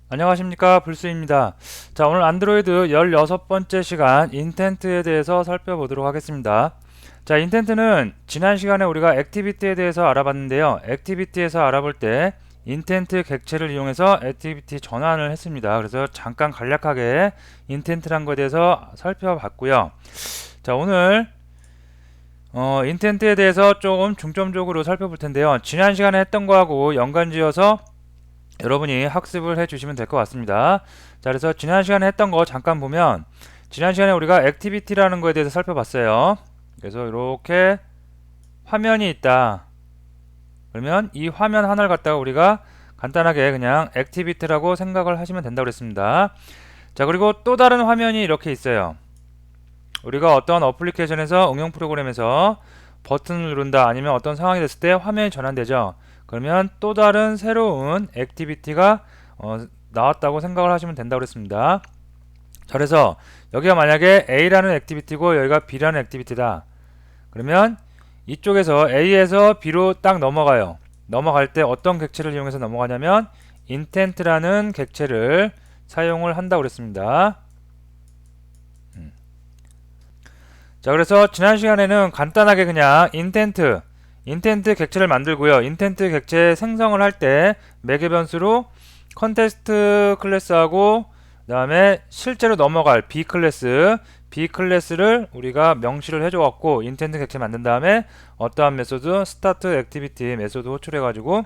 안녕하십니까, 불수입니다. 자, 오늘 안드로이드 16번째 시간 인텐트에 대해서 살펴보도록 하겠습니다. 자, 인텐트는 지난 시간에 우리가 액티비티에 대해서 알아봤는데요. 액티비티에서 알아볼 때 인텐트 객체를 이용해서 액티비티 전환을 했습니다. 그래서 잠깐 간략하게 인텐트란 것에 대해서 살펴봤고요. 자, 오늘 인텐트에 대해서 조금 중점적으로 살펴볼 텐데요. 지난 시간에 했던 거하고 연관지어서 여러분이 학습을 해주시면 될 것 같습니다. 자, 그래서 지난 시간에 했던 거 잠깐 보면 지난 시간에 우리가 액티비티라는 거에 대해서 살펴봤어요. 그래서 이렇게 화면이 있다. 그러면 이 화면 하나를 갖다가 우리가 간단하게 그냥 액티비티라고 생각을 하시면 된다고 그랬습니다. 자, 그리고 또 다른 화면이 이렇게 있어요. 우리가 어떤 어플리케이션에서 응용 프로그램에서 버튼을 누른다 아니면 어떤 상황이 됐을 때 화면이 전환되죠. 그러면 또 다른 새로운 액티비티가 나왔다고 생각을 하시면 된다고 그랬습니다. 자, 그래서 여기가 만약에 A라는 액티비티고 여기가 B라는 액티비티다. 그러면 이쪽에서 A에서 B로 딱 넘어가요. 넘어갈 때 어떤 객체를 이용해서 넘어가냐면 intent라는 객체를 사용을 한다고 그랬습니다. 자, 그래서 지난 시간에는 간단하게 그냥 인텐트 객체를 만들고요. 인텐트 객체 생성을 할 때 매개 변수로 컨텍스트 클래스하고 그 다음에 실제로 넘어갈 B 클래스를 우리가 명시를 해줘갖고 인텐트 객체 만든 다음에 어떠한 메소드 스타트 액티비티 메소드 호출해가지고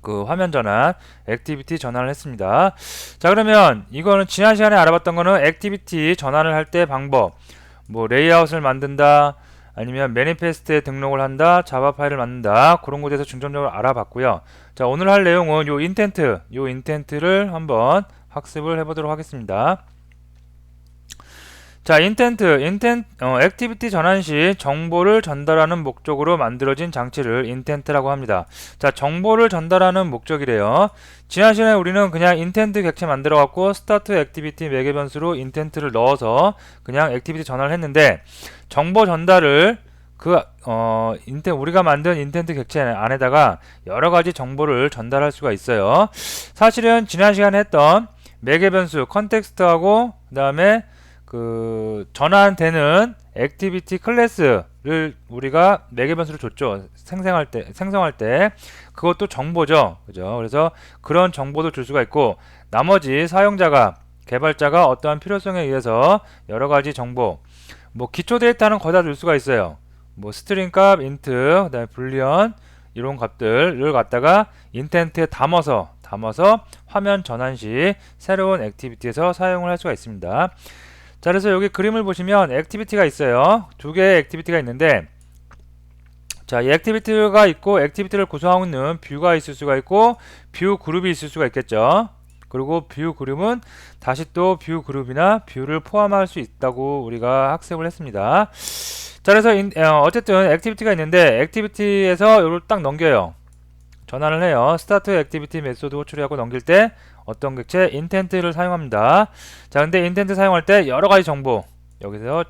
그 화면 전환, 액티비티 전환을 했습니다. 자, 그러면 이거는 지난 시간에 알아봤던 거는 액티비티 전환을 할 때 방법, 뭐 레이아웃을 만든다, 아니면 매니페스트에 등록을 한다, 자바 파일을 만든다, 그런 것에 대해서 중점적으로 알아봤고요. 자, 오늘 할 내용은 요 인텐트를 한번 학습을 해보도록 하겠습니다. 자, 액티비티 전환 시 정보를 전달하는 목적으로 만들어진 장치를 인텐트라고 합니다. 자, 정보를 전달하는 목적이래요. 지난 시간에 우리는 그냥 인텐트 객체 만들어 갖고 스타트 액티비티 매개 변수로 인텐트를 넣어서 그냥 액티비티 전환을 했는데 정보 전달을 우리가 만든 인텐트 객체 안에다가 여러 가지 정보를 전달할 수가 있어요. 사실은 지난 시간에 했던 매개 변수 컨텍스트하고 그 다음에 그 전환되는 액티비티 클래스를 우리가 매개 변수를 줬죠. 생성할 때 그것도 정보죠. 그죠? 그래서 그런 정보도 줄 수가 있고 나머지 개발자가 어떠한 필요성에 의해서 여러 가지 정보, 뭐 기초 데이터는 거의 다 줄 수가 있어요. 뭐 스트링 값, 인트, 그다음에 불리언 이런 값들을 갖다가 인텐트에 담아서 화면 전환 시 새로운 액티비티에서 사용을 할 수가 있습니다. 자, 그래서 여기 그림을 보시면 액티비티가 있어요. 두 개의 액티비티가 있는데 자, 이 액티비티가 있고 액티비티를 구성하고 있는 뷰가 있을 수가 있고 뷰 그룹이 있을 수가 있겠죠. 그리고 뷰 그룹은 다시 또 뷰 그룹이나 뷰를 포함할 수 있다고 우리가 학습을 했습니다. 자, 그래서 어쨌든 액티비티가 있는데 액티비티에서 이걸 딱 넘겨요. 전환을 해요. 스타트 액티비티 메소드 호출하고 넘길 때 어떤 객체 인텐트를 사용합니다. 자, 근데 인텐트 사용할 때 여러 가지 정보, 여기서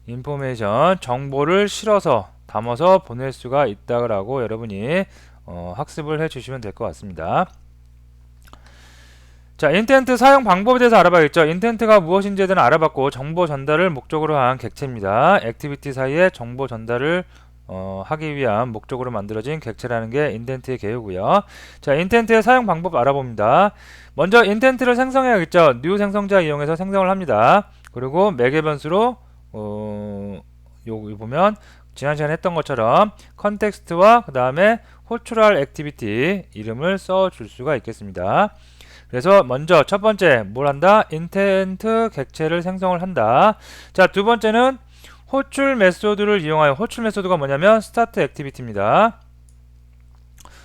인포메이션 정보를 실어서 담아서 보낼 수가 있다고 여러분이 학습을 해 주시면 될 것 같습니다. 자, 인텐트 사용 방법에 대해서 알아봐야겠죠. 인텐트가 무엇인지에 대해서 알아봤고 정보 전달을 목적으로 한 객체입니다. 액티비티 사이에 정보 전달을 하기 위한 목적으로 만들어진 객체라는 게 인텐트의 개요고요. 자, 인텐트의 사용 방법 알아봅니다. 먼저 인텐트를 생성해야겠죠. new 생성자 이용해서 생성을 합니다. 그리고 매개 변수로 여기 보면 지난 시간에 했던 것처럼 컨텍스트와 그 다음에 호출할 액티비티 이름을 써 줄 수가 있겠습니다. 그래서 먼저 첫 번째 뭘 한다? 인텐트 객체를 생성을 한다. 자, 두 번째는 호출 메소드를 이용하여, 호출 메소드가 뭐냐면 스타트 액티비티입니다.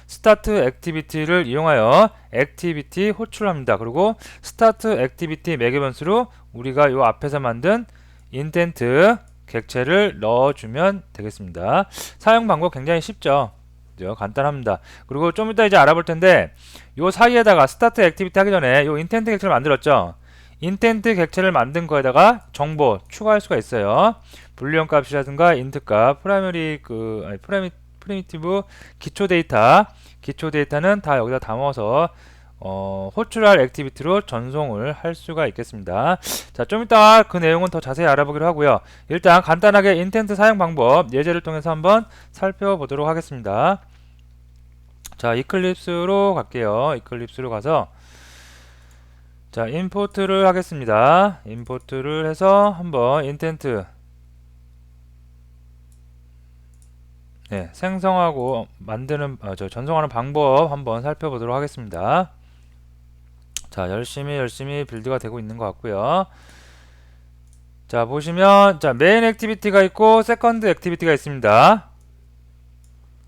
스타트 액티비티를 이용하여 액티비티 호출합니다. 그리고 스타트 액티비티 매개 변수로 우리가 요 앞에서 만든 인텐트 객체를 넣어주면 되겠습니다. 사용 방법 굉장히 쉽죠. 그죠? 간단합니다. 그리고 좀 이따 이제 알아볼 텐데 요 사이에다가 스타트 액티비티 하기 전에 요 인텐트 객체를 만들었죠. 인텐트 객체를 만든 거에다가 정보 추가할 수가 있어요. 불리언 값이라든가 인트 값, 프리미티브 기초 데이터는 다 여기다 담아서 호출할 액티비티로 전송을 할 수가 있겠습니다. 자, 좀 이따 그 내용은 더 자세히 알아보기로 하고요. 일단 간단하게 인텐트 사용 방법 예제를 통해서 한번 살펴보도록 하겠습니다. 자, 이클립스로 갈게요. 이클립스로 가서 자, 임포트를 하겠습니다. 임포트를 해서 한번 인텐트 생성하고 만드는 전송하는 방법 한번 살펴보도록 하겠습니다. 자, 열심히 빌드가 되고 있는 것 같고요. 자, 보시면 자, 메인 액티비티가 있고 세컨드 액티비티가 있습니다.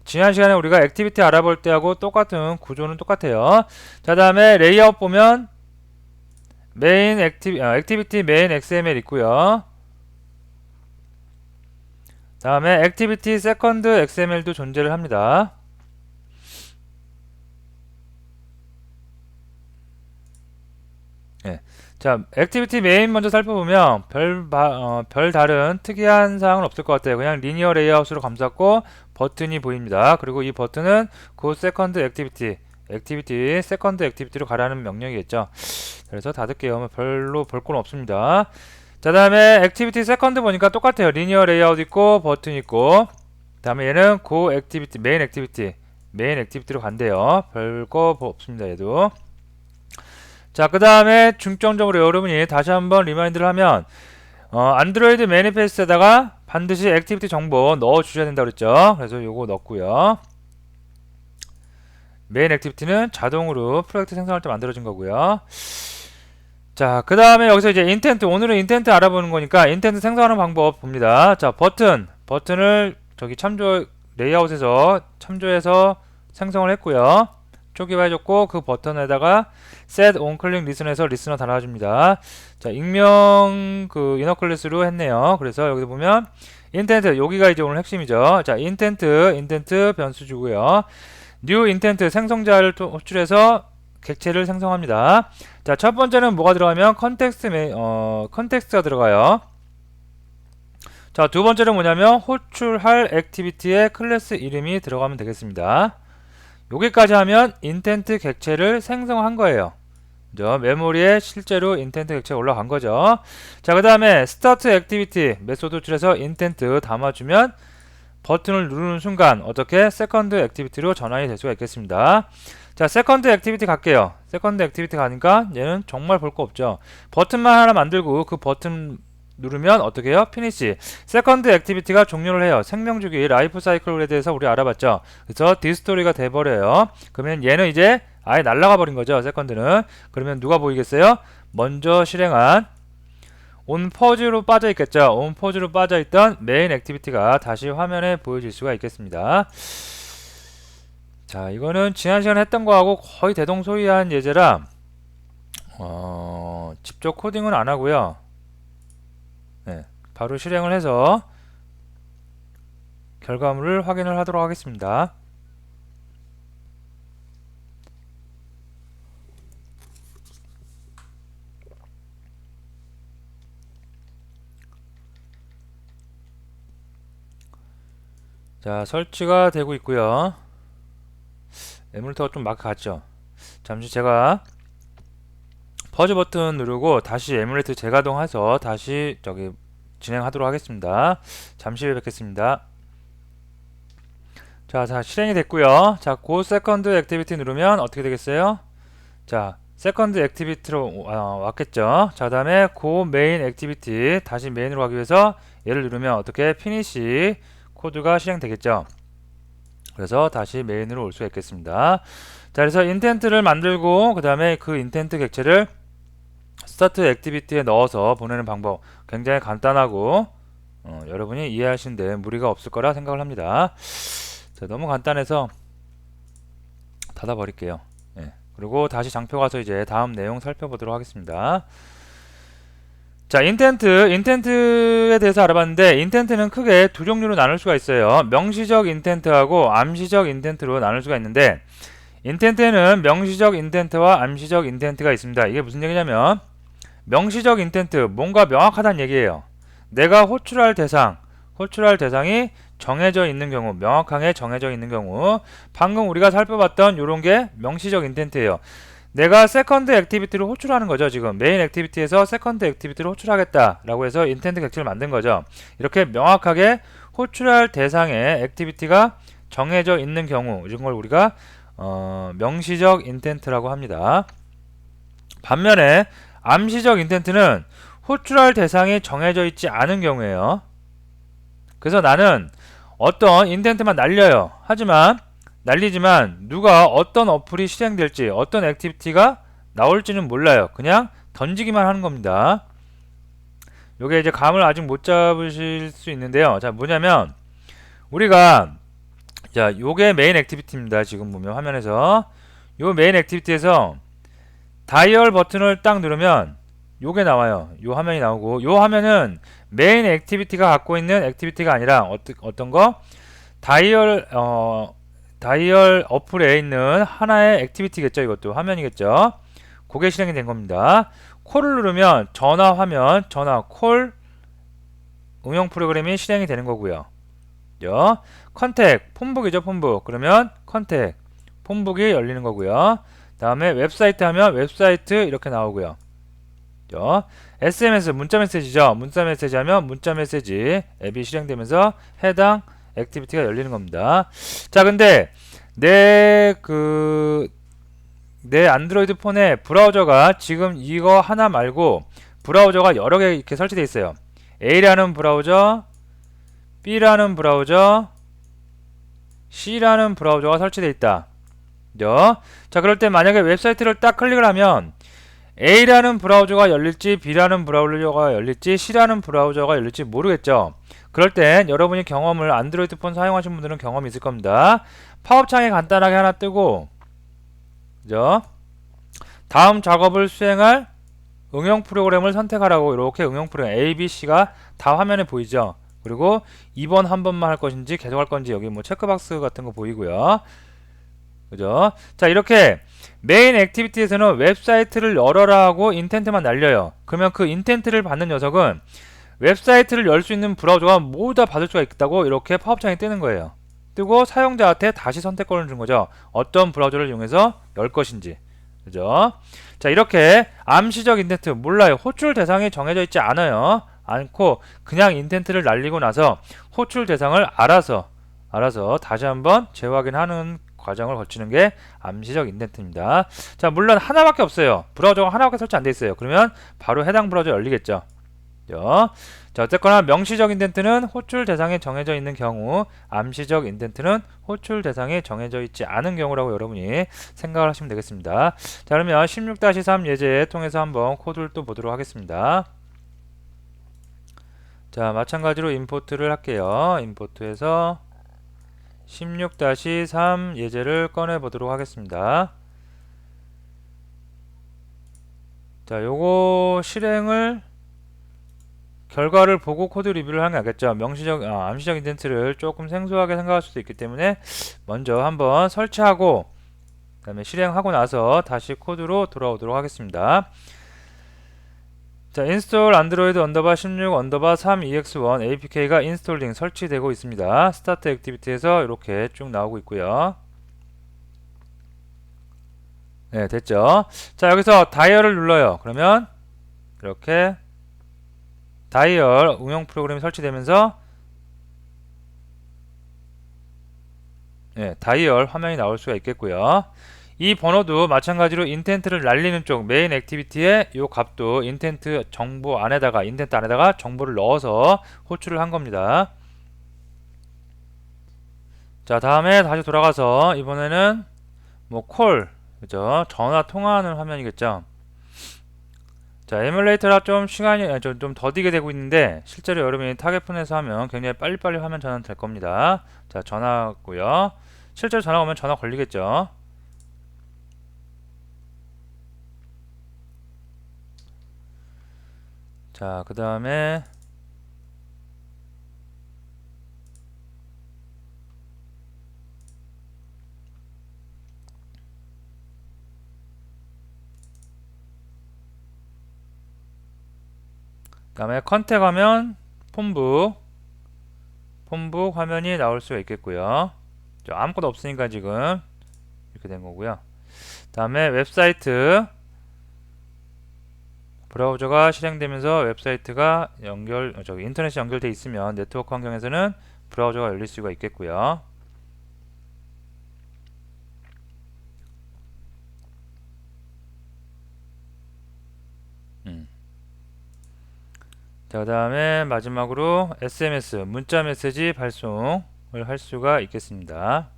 지난 시간에 우리가 액티비티 알아볼 때하고 똑같은 구조는 똑같아요. 자, 다음에 레이아웃 보면 메인 액티비티 메인 XML 있고요. 다음에 액티비티 세컨드 XML도 존재를 합니다. 자, 액티비티 메인 먼저 살펴보면 별 다른 특이한 사항은 없을 것 같아요. 그냥 리니어 레이아웃으로 감쌌고 버튼이 보입니다. 그리고 이 버튼은 그 세컨드 액티비티 세컨드 액티비티로 가라는 명령이겠죠. 그래서 닫을게요. 별로 볼 건 없습니다. 자, 다음에 액티비티 세컨드 보니까 똑같아요. 리니어 레이아웃 있고 버튼 있고, 다음에 얘는 고 액티비티 메인 액티비티로 간대요. 별거 없습니다. 얘도. 자, 그 다음에 중점적으로 여러분이 다시 한번 리마인드를 하면 안드로이드 매니페스트에다가 반드시 액티비티 정보 넣어 주셔야 된다고 그랬죠. 그래서 요거 넣고요. 메인 액티비티는 자동으로 프로젝트 생성할 때 만들어진 거고요. 자, 그 다음에 여기서 이제 인텐트, 오늘은 인텐트 알아보는 거니까 인텐트 생성하는 방법 봅니다. 자, 버튼을 저기 레이아웃에서 참조해서 생성을 했고요. 초기화해줬고 그 버튼에다가 set on click listen에서 리스너 달아줍니다. 자, 익명 이너 클래스로 했네요. 그래서 여기 보면 인텐트, 여기가 이제 오늘 핵심이죠. 자, 인텐트 변수 주고요. new 인텐트 생성자를 또 호출해서 객체를 생성합니다. 자, 첫 번째는 뭐가 들어가면 컨텍스트가 들어가요. 자, 두 번째는 뭐냐면 호출할 액티비티의 클래스 이름이 들어가면 되겠습니다. 여기까지 하면 인텐트 객체를 생성한 거예요. 메모리에 실제로 인텐트 객체가 올라간 거죠. 자, 그 다음에 스타트 액티비티 메소드 호출해서 인텐트 담아주면 버튼을 누르는 순간 어떻게 세컨드 액티비티로 전환이 될 수가 있겠습니다. 자, 세컨드 액티비티 갈게요. 세컨드 액티비티 가니까 얘는 정말 볼 거 없죠. 버튼만 하나 만들고 그 버튼 누르면 어떻게 해요? 피니시. 세컨드 액티비티가 종료를 해요. 생명주기, 라이프 사이클에 대해서 우리 알아봤죠. 그래서 디스토리가 돼버려요. 그러면 얘는 이제 아예 날아가 버린 거죠. 세컨드는. 그러면 누가 보이겠어요? 먼저 실행한 온퍼즈로 빠져 있겠죠. 온퍼즈로 빠져 있던 메인 액티비티가 다시 화면에 보여질 수가 있겠습니다. 자, 이거는 지난 시간에 했던 거하고 거의 대동소이한 예제라 직접 코딩은 안 하고요. 바로 실행을 해서 결과물을 확인을 하도록 하겠습니다. 자, 설치가 되고 있고요. 에뮬레이터가 좀 마크 같죠? 잠시 제가 퍼즈 버튼 누르고 다시 에뮬레이터 재가동해서 다시 진행하도록 하겠습니다. 잠시 후에 뵙겠습니다. 자, 실행이 됐고요. 자, 고 세컨드 액티비티 누르면 어떻게 되겠어요? 자, 세컨드 액티비티로 왔겠죠. 자, 다음에 고 메인 액티비티 다시 메인으로 가기 위해서 얘를 누르면 어떻게 피니시 코드가 실행되겠죠. 그래서 다시 메인으로 올 수 있겠습니다. 자, 그래서 인텐트를 만들고 그 다음에 그 인텐트 객체를 스타트 액티비티에 넣어서 보내는 방법 굉장히 간단하고 여러분이 이해하시는데 무리가 없을 거라 생각을 합니다. 자, 너무 간단해서 닫아버릴게요. 그리고 다시 장표 가서 이제 다음 내용 살펴보도록 하겠습니다. 자, 인텐트에 대해서 알아봤는데 인텐트는 크게 두 종류로 나눌 수가 있어요. 명시적 인텐트하고 암시적 인텐트로 나눌 수가 있는데 인텐트에는 명시적 인텐트와 암시적 인텐트가 있습니다. 이게 무슨 얘기냐면 명시적 인텐트, 뭔가 명확하다는 얘기예요. 내가 호출할 대상이 정해져 있는 경우, 명확하게 정해져 있는 경우, 방금 우리가 살펴봤던 요런 게 명시적 인텐트예요. 내가 세컨드 액티비티를 호출하는 거죠. 지금 메인 액티비티에서 세컨드 액티비티를 호출하겠다라고 해서 인텐트 객체를 만든 거죠. 이렇게 명확하게 호출할 대상의 액티비티가 정해져 있는 경우, 이런 걸 우리가 명시적 인텐트라고 합니다. 반면에 암시적 인텐트는 호출할 대상이 정해져 있지 않은 경우에요. 그래서 나는 어떤 인텐트만 날리지만 누가 어떤 어플이 실행될지, 어떤 액티비티가 나올지는 몰라요. 그냥 던지기만 하는 겁니다. 요게 이제 감을 아직 못 잡으실 수 있는데요. 자, 뭐냐면 우리가, 자, 요게 메인 액티비티입니다. 지금 보면 화면에서 요 메인 액티비티에서 다이얼 버튼을 딱 누르면 요게 나와요. 요 화면이 나오고, 요 화면은 메인 액티비티가 갖고 있는 액티비티가 아니라 어떤 거? 다이얼 어플에 있는 하나의 액티비티겠죠. 이것도 화면이겠죠. 그게 실행이 된 겁니다. 콜을 누르면 전화 화면, 전화 콜 응용 프로그램이 실행이 되는 거고요. 컨택, 폰북이죠. 폰북. 그러면 컨택, 폰북이 열리는 거고요. 다음에 웹사이트 하면 웹사이트 이렇게 나오고요. SMS, 문자 메시지죠. 문자 메시지 하면 문자 메시지 앱이 실행되면서 해당 액티비티가 열리는 겁니다. 자, 근데 내 안드로이드 폰에 브라우저가 지금 이거 하나 말고 브라우저가 여러 개 이렇게 설치되어 있어요. A라는 브라우저, B라는 브라우저, C라는 브라우저가 설치되어 있다. 자, 그럴 때 만약에 웹사이트를 딱 클릭을 하면 A라는 브라우저가 열릴지, B라는 브라우저가 열릴지, C라는 브라우저가 열릴지 모르겠죠. 그럴 땐 여러분이 경험을, 안드로이드 폰 사용하신 분들은 경험이 있을 겁니다. 팝업창에 간단하게 하나 뜨고, 그죠? 다음 작업을 수행할 응용 프로그램을 선택하라고 이렇게 응용 프로그램 A, B, C가 다 화면에 보이죠. 그리고 2번 한 번만 할 것인지 계속 할 건지 여기 뭐 체크박스 같은 거 보이고요. 그죠? 자, 이렇게 메인 액티비티에서는 웹사이트를 열어라 하고 인텐트만 날려요. 그러면 그 인텐트를 받는 녀석은 웹사이트를 열 수 있는 브라우저가 모두 다 받을 수가 있다고 이렇게 팝업창이 뜨는 거예요. 뜨고 사용자한테 다시 선택권을 준 거죠. 어떤 브라우저를 이용해서 열 것인지. 그죠? 자, 이렇게 암시적 인텐트, 몰라요. 호출 대상이 정해져 있지 않고 그냥 인텐트를 날리고 나서 호출 대상을 알아서 다시 한번 재확인하는 과정을 거치는 게 암시적 인텐트입니다. 자, 물론 하나밖에 없어요. 브라우저가 하나밖에 설치 안 돼 있어요. 그러면 바로 해당 브라우저 열리겠죠. 자, 어쨌거나 명시적 인텐트는 호출 대상이 정해져 있는 경우, 암시적 인텐트는 호출 대상이 정해져 있지 않은 경우라고 여러분이 생각을 하시면 되겠습니다. 자, 그러면 16-3 예제 통해서 한번 코드를 또 보도록 하겠습니다. 자, 마찬가지로 임포트를 할게요. 임포트해서 16-3 예제를 꺼내 보도록 하겠습니다. 자, 요거 실행을 결과를 보고 코드 리뷰를 하는 게 낫겠죠. 암시적 인텐트를 조금 생소하게 생각할 수도 있기 때문에 먼저 한번 설치하고 그 다음에 실행하고 나서 다시 코드로 돌아오도록 하겠습니다. 자, 인스톨 안드로이드 언더바 16 언더바 3 EX1 APK가 인스톨링 설치되고 있습니다. 스타트 액티비티에서 이렇게 쭉 나오고 있고요. 네, 됐죠. 자, 여기서 다이얼을 눌러요. 그러면 이렇게 다이얼 응용 프로그램이 설치되면서 다이얼 화면이 나올 수가 있겠고요. 이 번호도 마찬가지로 인텐트를 날리는 쪽 메인 액티비티에 이 값도 인텐트 안에다가 정보를 넣어서 호출을 한 겁니다. 자, 다음에 다시 돌아가서 이번에는 뭐 콜, 그죠? 전화 통화하는 화면이겠죠. 자, 에뮬레이터라 좀 시간이 좀 더디게 되고 있는데 실제로 여러분이 타겟폰에서 하면 굉장히 빨리빨리 화면 전환 될 겁니다. 자, 전화고요. 실제로 전화 오면 전화 걸리겠죠. 자, 그 다음에 컨택하면 폰북 화면이 나올 수가 있겠고요. 아무것도 없으니까 지금 이렇게 된 거고요. 다음에 웹사이트 브라우저가 실행되면서 웹사이트가 인터넷이 연결되어 있으면 네트워크 환경에서는 브라우저가 열릴 수가 있겠고요. 자, 그 다음에 마지막으로 SMS 문자 메시지 발송을 할 수가 있겠습니다.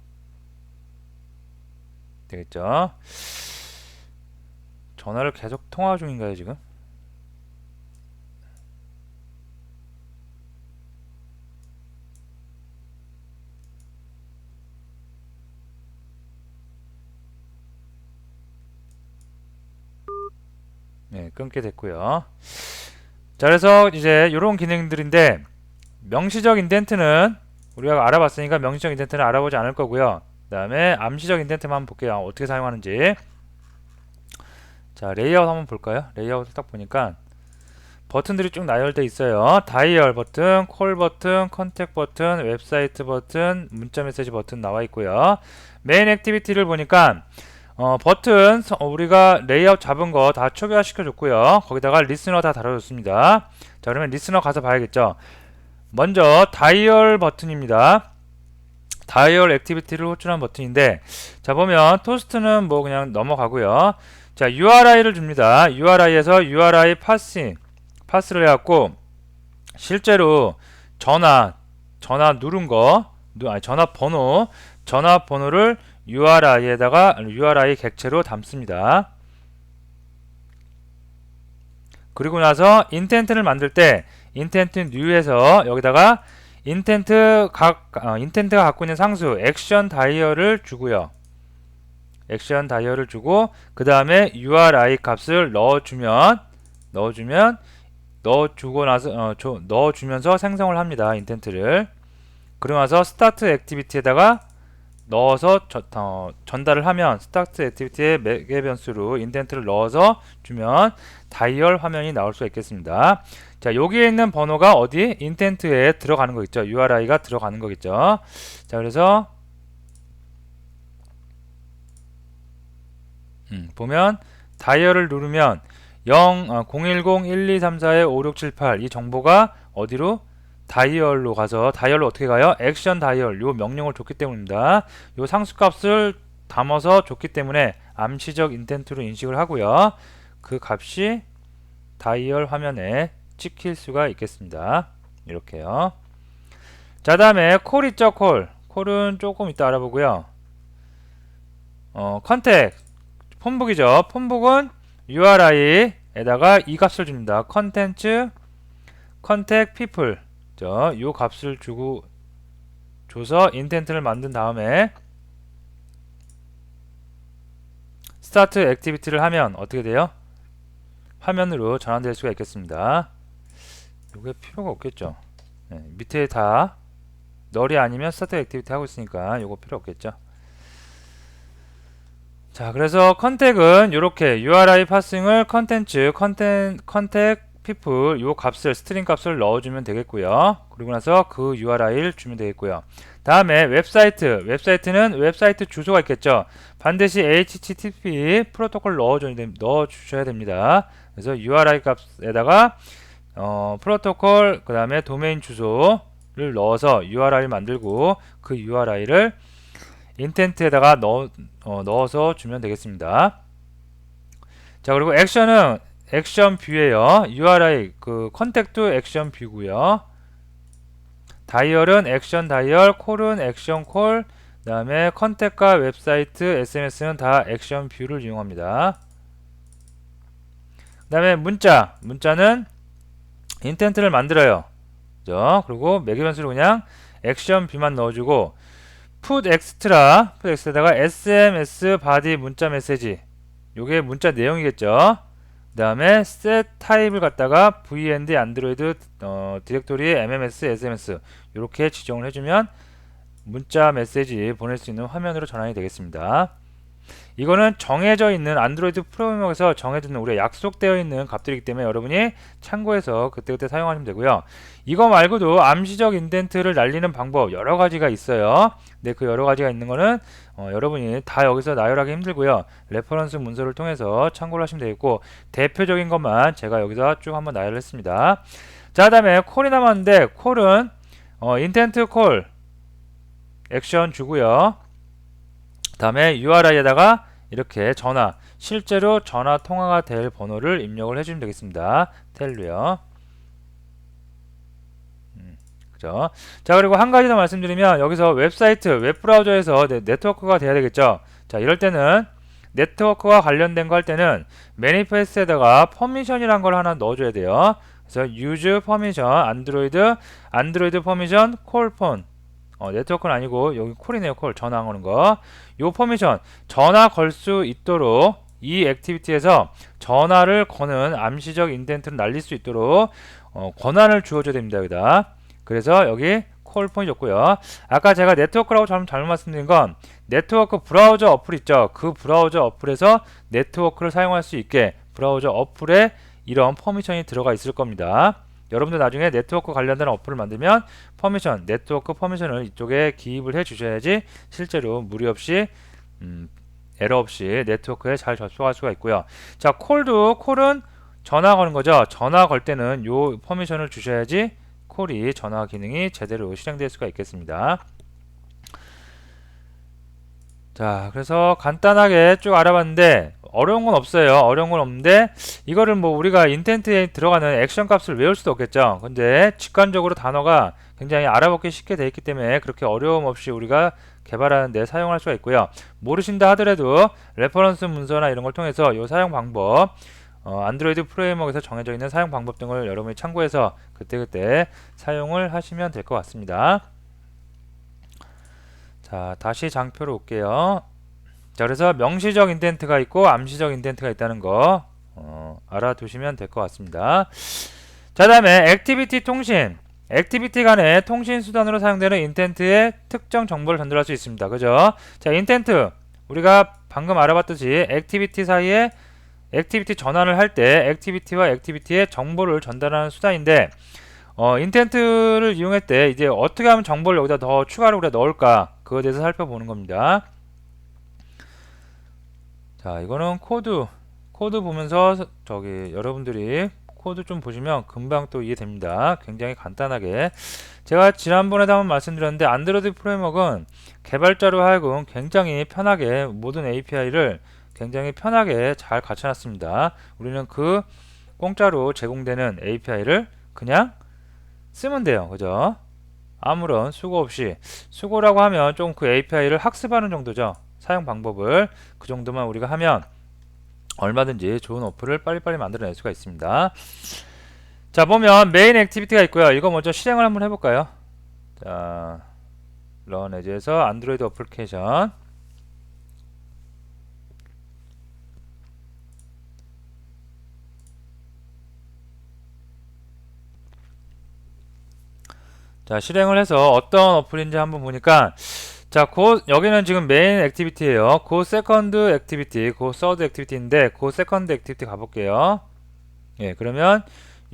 되겠죠? 전화를 계속 통화 중인가요, 지금? 네, 끊게 됐고요. 자, 그래서 이제 이런 기능들인데 명시적 인덴트는 우리가 알아봤으니까 명시적 인덴트는 알아보지 않을 거고요. 그 다음에 암시적 인덴트만 한번 볼게요. 어떻게 사용하는지. 자, 레이아웃 한번 볼까요? 레이아웃을 딱 보니까 버튼들이 쭉 나열되어 있어요. 다이얼 버튼, 콜 버튼, 컨택 버튼, 웹사이트 버튼, 문자 메시지 버튼 나와 있고요. 메인 액티비티를 보니까 버튼 우리가 레이아웃 잡은 거 다 초기화시켜 줬고요. 거기다가 리스너 다 달아줬습니다. 자, 그러면 리스너 가서 봐야겠죠. 먼저 다이얼 버튼입니다. 다이얼 액티비티를 호출한 버튼인데, 자, 보면 토스트는 뭐 그냥 넘어가고요. 자, URI를 줍니다. URI에서 URI 파스를 해갖고 실제로 전화 누른 거, 전화 번호를 URI 객체로 담습니다. 그리고 나서 인텐트를 만들 때 인텐트 뉴에서 여기다가 인텐트가 갖고 있는 상수 액션 다이얼을 주고요. 액션 다이얼을 주고 그 다음에 URI 값을 넣어주면서 생성을 합니다. 인텐트를. 그러고 나서 스타트 액티비티에다가 넣어서 전달을 하면 스타트 액티비티의 매개 변수로 인덴트를 넣어서 주면 다이얼 화면이 나올 수 있겠습니다. 자, 여기에 있는 번호가 어디? 인텐트에 들어가는 거겠죠. URI가 들어가는 거겠죠. 자, 그래서 보면 다이얼을 누르면 010-1234-5678 이 정보가 어디로? 다이얼로 가서 다이얼로 어떻게 가요? 액션 다이얼 요 명령을 줬기 때문입니다. 요 상수값을 담아서 줬기 때문에 암시적 인텐트로 인식을 하고요. 그 값이 다이얼 화면에 찍힐 수가 있겠습니다. 이렇게요. 자, 다음에 콜 있죠. 콜은 조금 이따 알아보고요. 컨택 폰북이죠. 폰북은 URI에다가 이 값을 줍니다. 컨텐츠 컨택 피플 요 값을 줘서 인텐트를 만든 다음에 스타트 액티비티를 하면 어떻게 돼요? 화면으로 전환될 수가 있겠습니다. 이게 필요가 없겠죠. 네, 밑에 다 널이 아니면 스타트 액티비티 하고 있으니까 이거 필요 없겠죠. 자, 그래서 컨택은 이렇게 URI 파싱을 컨텐츠 컨택 people 요 값을 스트링 값을 넣어주면 되겠고요. 그리고 나서 그 URI를 주면 되겠고요. 다음에 웹사이트는 웹사이트 주소가 있겠죠. 반드시 HTTP 프로토콜 넣어주셔야 됩니다. 그래서 URI 값에다가 프로토콜 그 다음에 도메인 주소를 넣어서 URI를 만들고 그 URI를 인텐트에다가 넣어서 주면 되겠습니다. 자, 그리고 액션은 액션 뷰예요. URI 그 컨택도 액션 뷰고요. 다이얼은 액션 다이얼, 콜은 액션 콜, 그 다음에 컨택과 웹사이트, SMS는 다 액션 뷰를 이용합니다. 그 다음에 문자는 인텐트를 만들어요. 그죠? 그리고 매개 변수로 그냥 액션 뷰만 넣어주고 put extra에다가 SMS body 문자 메시지 요게 문자 내용이겠죠. 그 다음에 set 타입을 갖다가 v&d 안드로이드 디렉토리에 MMS, SMS 이렇게 지정을 해주면 문자 메시지 보낼 수 있는 화면으로 전환이 되겠습니다. 이거는 정해져 있는 안드로이드 프레임워크에서 정해져 있는 우리가 약속되어 있는 값들이기 때문에 여러분이 참고해서 그때그때 사용하시면 되고요. 이거 말고도 암시적 인덴트를 날리는 방법 여러 가지가 있어요. 근데 그 여러 가지가 있는 거는 여러분이 다 여기서 나열하기 힘들고요. 레퍼런스 문서를 통해서 참고를 하시면 되겠고, 대표적인 것만 제가 여기서 쭉 한번 나열을 했습니다. 자, 그 다음에 콜이 남았는데, 콜은 인텐트 콜 액션 주고요. 그 다음에 URI에다가 이렇게 전화, 실제로 전화 통화가 될 번호를 입력을 해주면 되겠습니다. 텔루요. 그죠? 자, 그리고 한 가지 더 말씀드리면, 여기서 웹사이트, 웹브라우저에서 네트워크가 돼야 되겠죠? 자, 이럴 때는 네트워크와 관련된 거 할 때는 매니페스트에다가 퍼미션이란 걸 하나 넣어줘야 돼요. 그래서 use permission, 안드로이드 퍼미션, 콜폰. 네트워크는 아니고 여기 콜이네요. 콜, 전화 거는 거. 요 퍼미션, 전화 걸 수 있도록 이 액티비티에서 전화를 거는 암시적 인덴트를 날릴 수 있도록 권한을 주어줘야 됩니다. 여기다. 그래서 여기 콜폰이 줬고요. 아까 제가 네트워크라고 잘못 말씀드린 건 네트워크 브라우저 어플 있죠. 그 브라우저 어플에서 네트워크를 사용할 수 있게 브라우저 어플에 이런 퍼미션이 들어가 있을 겁니다. 여러분들 나중에 네트워크 관련된 어플을 만들면 퍼미션, 네트워크 퍼미션을 이쪽에 기입을 해 주셔야지 실제로 무리 없이 에러 없이 네트워크에 잘 접속할 수가 있고요. 자, 콜은 전화 거는 거죠. 전화 걸 때는 요 퍼미션을 주셔야지 콜이 전화 기능이 제대로 실행될 수가 있겠습니다. 자, 그래서 간단하게 쭉 알아봤는데 어려운 건 없어요. 어려운 건 없는데 이거를 뭐 우리가 인텐트에 들어가는 액션 값을 외울 수도 없겠죠. 근데 직관적으로 단어가 굉장히 알아보기 쉽게 되어 있기 때문에 그렇게 어려움 없이 우리가 개발하는 데 사용할 수가 있고요. 모르신다 하더라도 레퍼런스 문서나 이런 걸 통해서 이 사용 방법, 안드로이드 프레임워크에서 정해져 있는 사용 방법 등을 여러분이 참고해서 그때그때 사용을 하시면 될 것 같습니다. 자, 다시 장표로 올게요. 자, 그래서 명시적 인덴트가 있고 암시적 인덴트가 있다는 거 알아두시면 될 것 같습니다. 자, 다음에 액티비티 통신. 액티비티 간의 통신 수단으로 사용되는 인텐트의 특정 정보를 전달할 수 있습니다. 그죠? 자, 인텐트. 우리가 방금 알아봤듯이 액티비티 사이에 액티비티 전환을 할 때 액티비티와 액티비티의 정보를 전달하는 수단인데 인텐트를 이용할 때 이제 어떻게 하면 정보를 여기다 더 추가로 우리가 넣을까, 그거에 대해서 살펴보는 겁니다. 자, 이거는 코드 보면서 저기 여러분들이 코드 좀 보시면 금방 또 이해됩니다. 굉장히 간단하게 제가 지난번에도 한번 말씀드렸는데 안드로이드 프레임워크는 개발자로 하여금 굉장히 편하게 모든 API를 굉장히 편하게 잘 갖춰놨습니다. 우리는 그 공짜로 제공되는 API를 그냥 쓰면 돼요. 그죠? 아무런 수고 없이, 수고라고 하면 좀 그 API를 학습하는 정도죠. 사용 방법을 그 정도만 우리가 하면 얼마든지 좋은 어플을 빨리빨리 만들어낼 수가 있습니다. 자, 보면 메인 액티비티가 있고요. 이거 먼저 실행을 한번 해볼까요? 자, 런 에즈에서 안드로이드 어플리케이션. 자, 실행을 해서 어떤 어플인지 한번 보니까, 자, 여기는 지금 메인 액티비티예요. 세컨드 액티비티, 서드 액티비티인데 세컨드 액티비티 가볼게요. 예, 그러면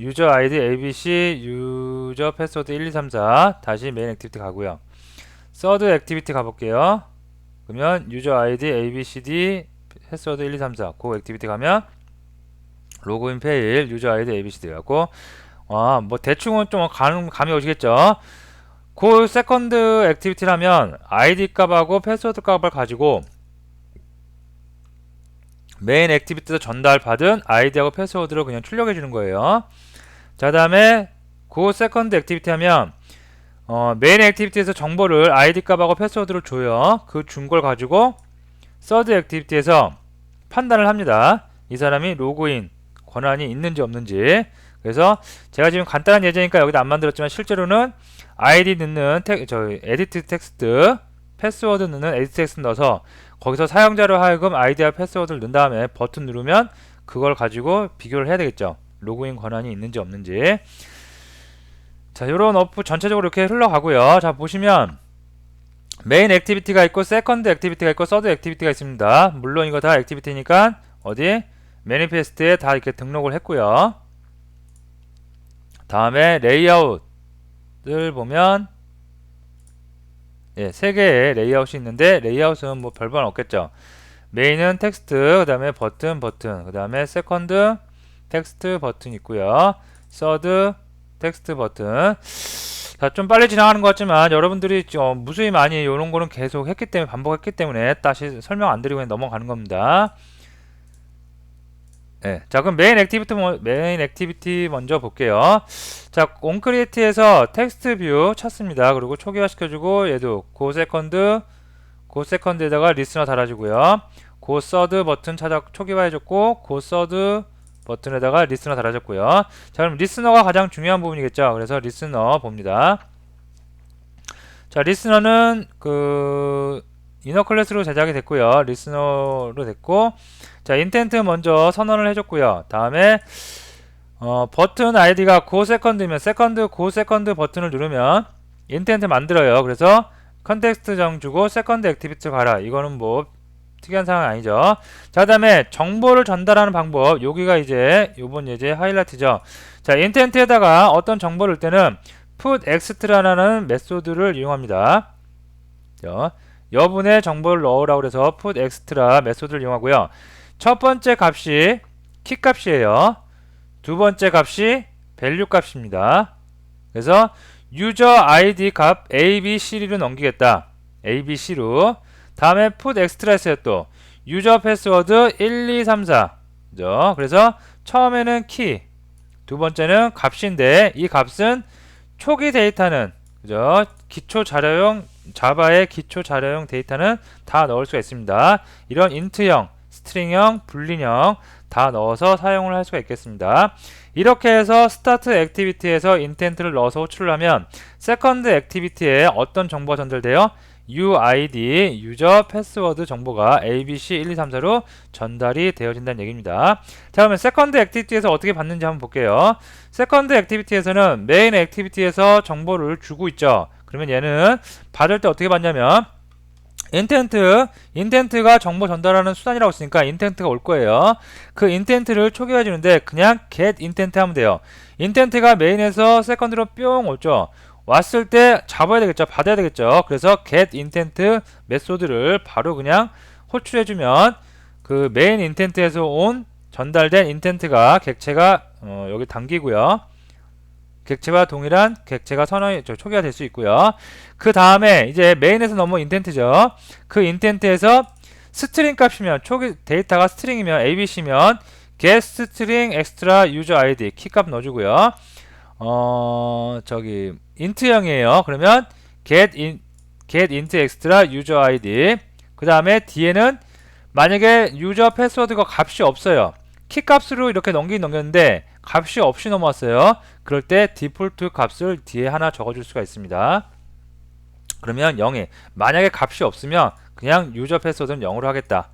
유저 아이디 abc 유저 패스워드 1234 다시 메인 액티비티 가고요. 서드 액티비티 가볼게요. 그러면 유저 아이디 abcd 패스워드 1234 액티비티 가면 로그인 페일 유저 아이디 abcd 갖고 뭐 대충은 좀 감이 오시겠죠. 세컨드 액티비티라면 아이디 값하고 패스워드 값을 가지고 메인 액티비티에서 전달받은 아이디하고 패스워드를 그냥 출력해 주는 거예요. 자, 다음에 세컨드 액티비티 하면 메인 액티비티에서 정보를 아이디 값하고 패스워드를 줘요. 그 준 걸 가지고 서드 액티비티에서 판단을 합니다. 이 사람이 로그인 권한이 있는지 없는지. 그래서 제가 지금 간단한 예제니까 여기다 안 만들었지만 실제로는 아이디 넣는 에디트 텍스트, 패스워드 넣는 에디트 텍스트 넣어서 거기서 사용자로 하여금 아이디와 패스워드를 넣은 다음에 버튼 누르면 그걸 가지고 비교를 해야 되겠죠. 로그인 권한이 있는지 없는지. 자, 요런 어플 전체적으로 이렇게 흘러가고요. 자, 보시면 메인 액티비티가 있고 세컨드 액티비티가 있고 서드 액티비티가 있습니다. 물론 이거 다 액티비티니까 어디 매니페스트에 다 이렇게 등록을 했고요. 다음에 레이아웃을 보면 예, 3개의 레이아웃이 있는데 레이아웃은 뭐 별반 없겠죠. 메인은 텍스트, 그 다음에 버튼, 그 다음에 세컨드 텍스트 버튼 있고요. 서드 텍스트 버튼. 자, 좀 빨리 지나가는 것 같지만 여러분들이 무수히 많이 이런 거는 계속 했기 때문에 반복했기 때문에 다시 설명 안 드리고 그냥 넘어가는 겁니다. 네, 자 그럼 메인 액티비티 먼저 볼게요. 자, 온크리에이트에서 텍스트 뷰 찾습니다. 그리고 초기화 시켜주고 얘도 고 세컨드에다가 리스너 달아주고요. 고 서드 버튼 초기화 해줬고 고 서드 버튼에다가 리스너 달아줬고요. 자, 그럼 리스너가 가장 중요한 부분이겠죠. 그래서 리스너 봅니다. 자, 리스너는 그 이너 클래스로 제작이 됐고요. 리스너로 됐고, 자, 인텐트 먼저 선언을 해줬고요. 다음에 버튼 아이디가 고 세컨드면 고 세컨드 버튼을 누르면 인텐트 만들어요. 그래서 컨텍스트 정 주고 세컨드 액티비티 가라. 이거는 뭐 특이한 상황 아니죠. 자, 그 다음에 정보를 전달하는 방법. 여기가 이제 요번 예제 하이라이트죠. 자, 인텐트에다가 어떤 정보를 넣을 때는 put extra라는 메소드를 이용합니다. 여분의 정보를 넣으라고 그래서 put extra 메소드를 이용하고요. 첫 번째 값이 키 값이에요. 두 번째 값이 value 값입니다. 그래서 user id 값 abc로 넘기겠다. abc로. 다음에 put extra 했어요. 또 user 패스워드 1, 2, 3, 4. 그죠? 그래서 처음에는 키, 두 번째는 값인데 이 값은 초기 데이터는 그죠? 기초 자료용 자바의 기초 자료용 데이터는 다 넣을 수가 있습니다. 이런 인트형, 스트링형, 불린형 다 넣어서 사용을 할 수가 있겠습니다. 이렇게 해서 스타트 액티비티에서 인텐트를 넣어서 호출을 하면 세컨드 액티비티에 어떤 정보가 전달돼요? UID, 유저 패스워드 정보가 ABC 1, 2, 3, 4로 전달이 되어진다는 얘기입니다. 자, 그러면 세컨드 액티비티에서 어떻게 받는지 한번 볼게요. 세컨드 액티비티에서는 메인 액티비티에서 정보를 주고 있죠. 그러면 얘는 받을 때 어떻게 받냐면 인텐트가 정보 전달하는 수단이라고 했으니까 인텐트가 올 거예요. 그 인텐트를 초기화해 주는데 그냥 get 인텐트 하면 돼요. 인텐트가 메인에서 세컨드로 뿅 오죠. 왔을 때 잡아야 되겠죠. 받아야 되겠죠. 그래서 get intent 메소드를 바로 그냥 호출해주면 그 메인 인텐트에서 온 전달된 인텐트가 객체가 여기 당기고요. 객체와 동일한 객체가 초기화 될 수 있고요. 그 다음에 이제 메인에서 넘어온 인텐트죠. 그 인텐트에서 스트링 값이면 초기 데이터가 스트링이면 abc면 get string extra user id 키 값 넣어주고요. int형이에요. 그러면 get int extra user id. 그 다음에 뒤에는 만약에 유저 패스워드가 값이 없어요. 키 값으로 이렇게 넘겼는데 값이 없이 넘어왔어요. 그럴 때 디폴트 값을 뒤에 하나 적어줄 수가 있습니다. 그러면 0이 만약에 값이 없으면 그냥 유저 패스워드는 0으로 하겠다.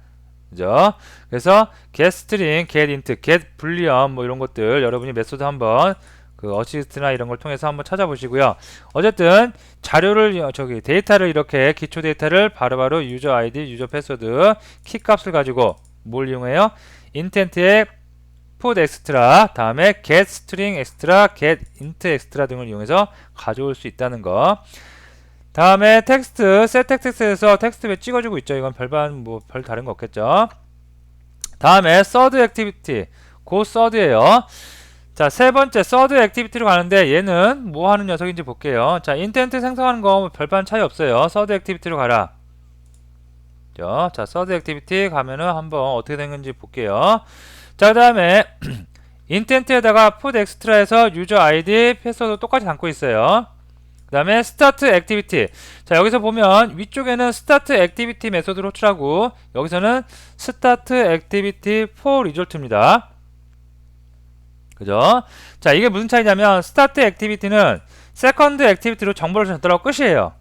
그죠? 그래서 get string, get int, get boolean 뭐 이런 것들 여러분이 메소드 한번 그 어시스트나 이런 걸 통해서 한번 찾아보시고요. 어쨌든 자료를 데이터를 이렇게 기초 데이터를 바로바로 유저 아이디, 유저 패스워드, 키 값을 가지고 뭘 이용해요? 인텐트에 put extra 다음에 get string extra, get int extra 등을 이용해서 가져올 수 있다는 거. 다음에 텍스트, set 텍스트에서 텍스트에 찍어주고 있죠. 이건 별 다른 거 없겠죠. 다음에 third activity, 고 third예요. 자, 세 번째 서드 액티비티로 가는데 얘는 뭐 하는 녀석인지 볼게요. 자, 인텐트 생성하는 거 별반 차이 없어요. 서드 액티비티로 가라. 자, 서드 액티비티 가면은 한번 어떻게 된 건지 볼게요. 자, 그 다음에 인텐트에다가 put extra에서 유저 아이디 패스워드 똑같이 담고 있어요. 그 다음에 스타트 액티비티. 자, 여기서 보면 위쪽에는 스타트 액티비티 메소드로 호출하고 여기서는 스타트 액티비티 for result입니다. 그죠? 자, 이게 무슨 차이냐면 스타트 액티비티는 세컨드 액티비티로 정보를 전달하고 끝이에요.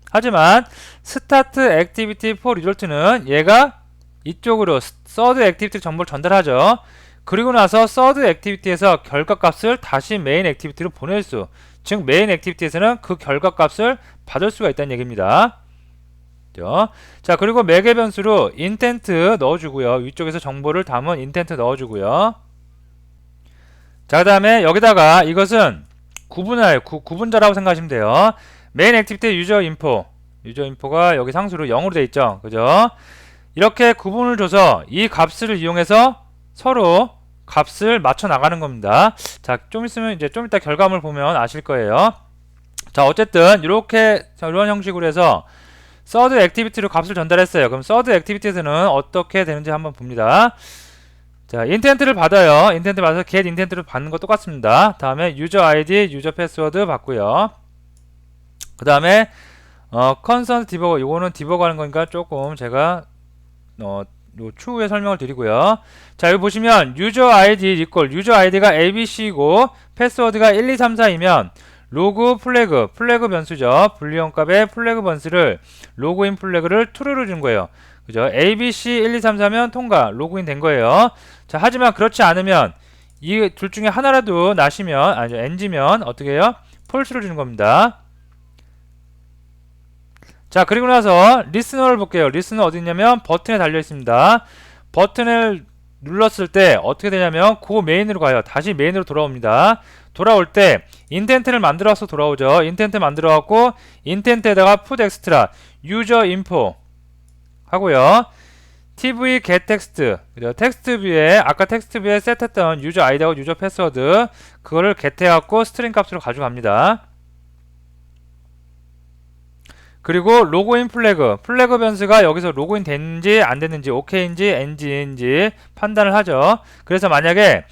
하지만 스타트 액티비티 포 리졸트는 얘가 이쪽으로 서드 액티비티 정보를 전달하죠. 그리고 나서 서드 액티비티에서 결과값을 다시 메인 액티비티로 보낼 수, 즉 메인 액티비티에서는 그 결과값을 받을 수가 있다는 얘기입니다. 그죠? 자, 그리고 매개 변수로 인텐트 넣어주고요. 위쪽에서 정보를 담은 인텐트 넣어주고요. 자, 그 다음에 여기다가 이것은 구분자라고 생각하시면 돼요. 메인 액티비티 유저 인포. 유저 인포가 여기 상수로 0으로 돼 있죠. 그죠? 이렇게 구분을 줘서 이 값을 이용해서 서로 값을 맞춰 나가는 겁니다. 자, 좀 있으면 이제 좀 이따 결과물 보면 아실 거예요. 자, 어쨌든 이렇게 이런 형식으로 해서 서드 액티비티로 값을 전달했어요. 그럼 서드 액티비티에서는 어떻게 되는지 한번 봅니다. 자, 인텐트를 받아요. 인텐트 받아서 get 인텐트를 받는 거 똑같습니다. 다음에 유저 아이디, 유저 패스워드 받고요. 그 다음에 컨서트 디버거, 요거는 디버거 하는 거니까 조금 제가 요 추후에 설명을 드리고요. 자, 여기 보시면 유저 아이디 이퀄 유저 아이디가 abc이고 패스워드가 1234이면 로그 플래그 변수죠. 불리언 값의 플래그 변수를 로그인 플래그를 true로 준 거예요. 그죠? abc 1234면 통과 로그인 된 거예요. 자, 하지만 그렇지 않으면 이 둘 중에 하나라도 나시면 아니죠, n지면 어떻게 해요? false를 주는 겁니다. 자, 그리고 나서 리스너를 볼게요. 리스너 어디 있냐면 버튼에 달려 있습니다. 버튼을 눌렀을 때 어떻게 되냐면 그 메인으로 가요. 다시 메인으로 돌아옵니다. 돌아올 때 인텐트를 만들어서 돌아오죠. 인텐트 만들어 갖고 인텐트에다가 put extra user info 하고요. tv get text, 텍스트 뷰에 아까 텍스트 뷰에 셋했던 유저 아이디하고 유저 패스워드 그거를 get 해갖고 스트링 값으로 가져갑니다. 그리고 로그인 플래그 변수가 여기서 로그인 됐는지 안 됐는지 오케이인지 NG인지 판단을 하죠. 그래서 만약에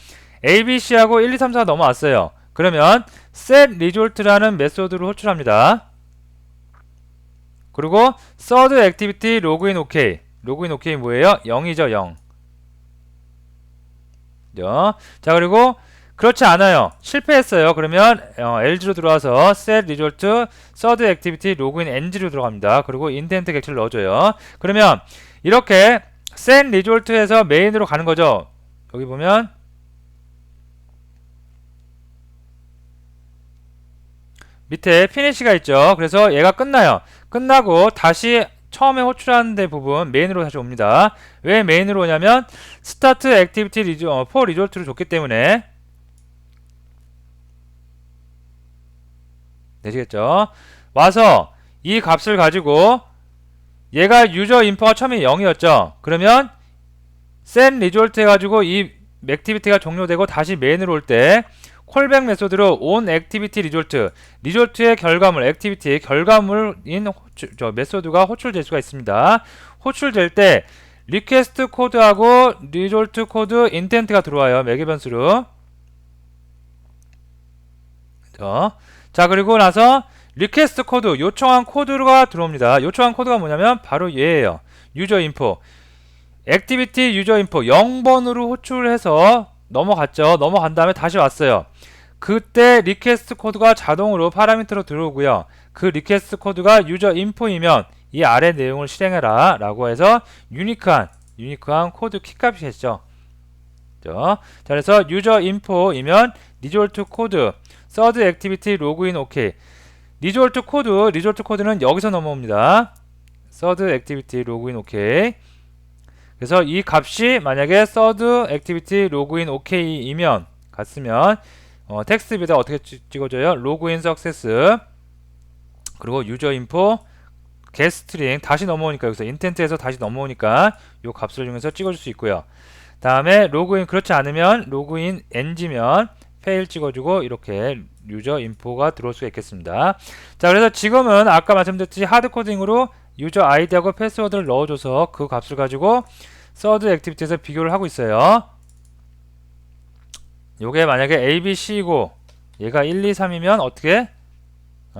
ABC하고 1, 2, 3, 4가 넘어왔어요. 그러면 set result라는 메소드를 호출합니다. 그리고 third activity login OK. login OK 뭐예요? 0이죠, 0. 자, 그리고 그렇지 않아요. 실패했어요. 그러면 LG로 들어와서 set result third activity login NG로 들어갑니다. 그리고 intent 객체를 넣어줘요. 그러면 이렇게 set result에서 메인으로 가는 거죠. 여기 보면 밑에 finish가 있죠. 그래서 얘가 끝나요. 끝나고 다시 처음에 호출하는 데 부분 메인으로 다시 옵니다. 왜 메인으로 오냐면 start activity for result를 줬기 때문에 되시겠죠? 와서 이 값을 가지고 얘가 유저 인포가 처음에 0이었죠? 그러면 set result 해가지고 이 액티비티가 종료되고 다시 메인으로 올 때 콜백 메소드로 on activity result 리졸트의 결과물 액티비티의 결과물인 메소드가 호출될 수가 있습니다. 호출될 때 리퀘스트 코드하고 리졸트 코드 인텐트가 들어와요. 매개 변수로. 자, 그리고 나서 리퀘스트 코드 요청한 코드가 들어옵니다. 요청한 코드가 뭐냐면 바로 얘예요. 유저 인포 액티비티 유저 인포 0번으로 호출해서 넘어갔죠. 넘어간 다음에 다시 왔어요. 그때 리퀘스트 코드가 자동으로 파라미터로 들어오고요. 그 리퀘스트 코드가 유저 인포이면 이 아래 내용을 실행해라 라고 해서 유니크한 코드 키값이겠죠. 자, 그래서 유저 인포이면 리졸트 코드 third activity login OK 리졸트 코드는 여기서 넘어옵니다. third activity login OK 그래서 이 값이 만약에 third activity login OK이면 같으면 텍스트 뷰에다 어떻게 찍어줘요? login success 그리고 user info get string 다시 넘어오니까 여기서 intent에서 다시 넘어오니까 이 값을 이용해서 찍어줄 수 있고요. 다음에 로그인 그렇지 않으면 로그인 NG면 fail 찍어주고 이렇게 유저 인포가 들어올 수가 있겠습니다. 자, 그래서 지금은 아까 말씀드렸듯이 하드코딩으로 유저 아이디하고 패스워드를 넣어줘서 그 값을 가지고 서드 액티비티에서 비교를 하고 있어요. 요게 만약에 ABC이고 얘가 1, 2, 3이면 어떻게?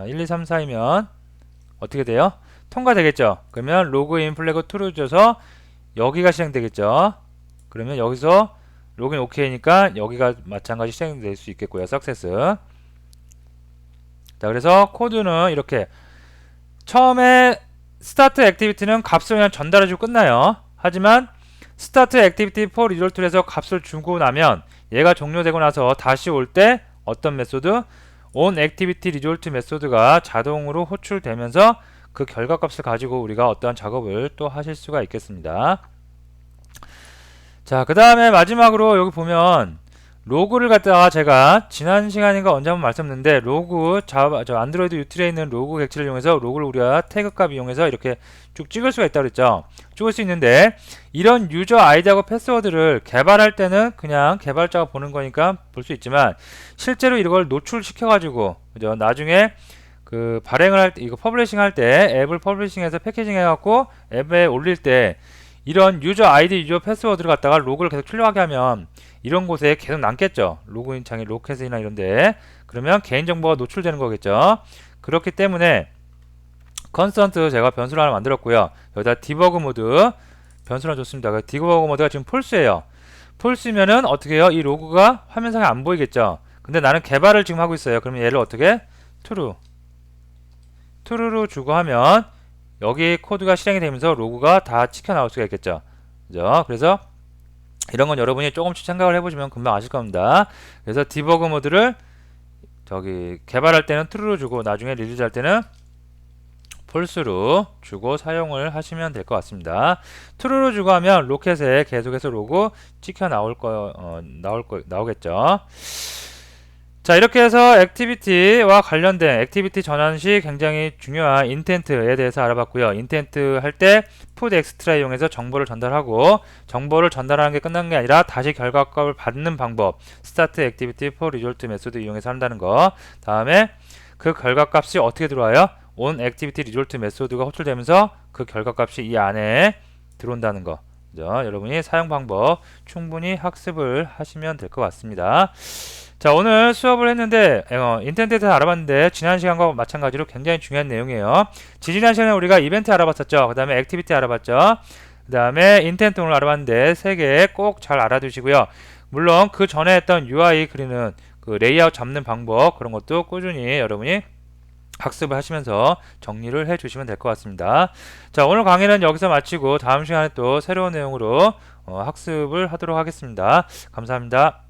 1, 2, 3, 4이면 어떻게 돼요? 통과되겠죠? 그러면 로그인 플래그 true를 줘서 여기가 실행되겠죠? 그러면 여기서 로그인 OK니까 여기가 마찬가지 실행될 수 있겠고요. 석세스. 자, 그래서 코드는 이렇게 처음에 스타트 액티비티는 값을 그냥 전달해주고 끝나요. 하지만 스타트 액티비티 for result를 해서 값을 주고 나면 얘가 종료되고 나서 다시 올 때 어떤 메소드? on activity result 메소드가 자동으로 호출되면서 그 결과값을 가지고 우리가 어떠한 작업을 또 하실 수가 있겠습니다. 자, 그 다음에 마지막으로 여기 보면 로그를 갖다가 제가 지난 시간인가 언제 한번 말씀드렸는데 로그 안드로이드 유틸에 있는 로그 객체를 이용해서 로그를 우리가 태그 값 이용해서 이렇게 쭉 찍을 수가 있다고 그랬죠. 찍을 수 있는데 이런 유저 아이디하고 패스워드를 개발할 때는 그냥 개발자가 보는 거니까 볼 수 있지만 실제로 이걸 노출시켜 가지고 그죠? 나중에 그 발행을 할 때 이거 퍼블리싱 할 때 앱을 퍼블리싱해서 패키징 해 갖고 앱에 올릴 때 이런 유저 아이디, 유저 패스워드를 갖다가 로그를 계속 출력하게 하면 이런 곳에 계속 남겠죠. 로그인 창에 로켓이나 이런데 그러면 개인정보가 노출되는 거겠죠. 그렇기 때문에 컨스턴트 제가 변수를 하나 만들었고요. 여기다 디버그 모드 변수를 줬습니다. 그 디버그 모드가 지금 폴스예요. 폴스면은 어떻게 해요? 이 로그가 화면상에 안 보이겠죠. 근데 나는 개발을 지금 하고 있어요. 그러면 얘를 어떻게? true로 주고 하면 여기 코드가 실행이 되면서 로그가 다 찍혀 나올 수가 있겠죠. 그죠? 그래서 이런 건 여러분이 조금씩 생각을 해보시면 금방 아실 겁니다. 그래서 디버그 모드를 저기 개발할 때는 true로 주고 나중에 릴리즈 할 때는 false로 주고 사용을 하시면 될 것 같습니다. true로 주고 하면 로켓에 계속해서 로그 찍혀 나오겠죠. 자, 이렇게 해서 액티비티와 관련된 액티비티 전환 시 굉장히 중요한 인텐트에 대해서 알아봤고요. 인텐트 할 때 put extra 이용해서 정보를 전달하고 정보를 전달하는 게 끝난 게 아니라 다시 결과값을 받는 방법 start activity for result 메소드 이용해서 한다는 거. 다음에 그 결과값이 어떻게 들어와요? on activity result 메소드가 호출되면서 그 결과값이 이 안에 들어온다는 거. 그죠? 여러분이 사용 방법 충분히 학습을 하시면 될 것 같습니다. 자, 오늘 수업을 했는데 인텐트에 대해서 알아봤는데 지난 시간과 마찬가지로 굉장히 중요한 내용이에요. 지난 시간에 우리가 이벤트 알아봤었죠. 그 다음에 액티비티 알아봤죠. 그 다음에 인텐트 오늘 알아봤는데 세 개 꼭 잘 알아두시고요. 물론 그 전에 했던 UI 그리는 그 레이아웃 잡는 방법 그런 것도 꾸준히 여러분이 학습을 하시면서 정리를 해 주시면 될 것 같습니다. 자, 오늘 강의는 여기서 마치고 다음 시간에 또 새로운 내용으로 학습을 하도록 하겠습니다. 감사합니다.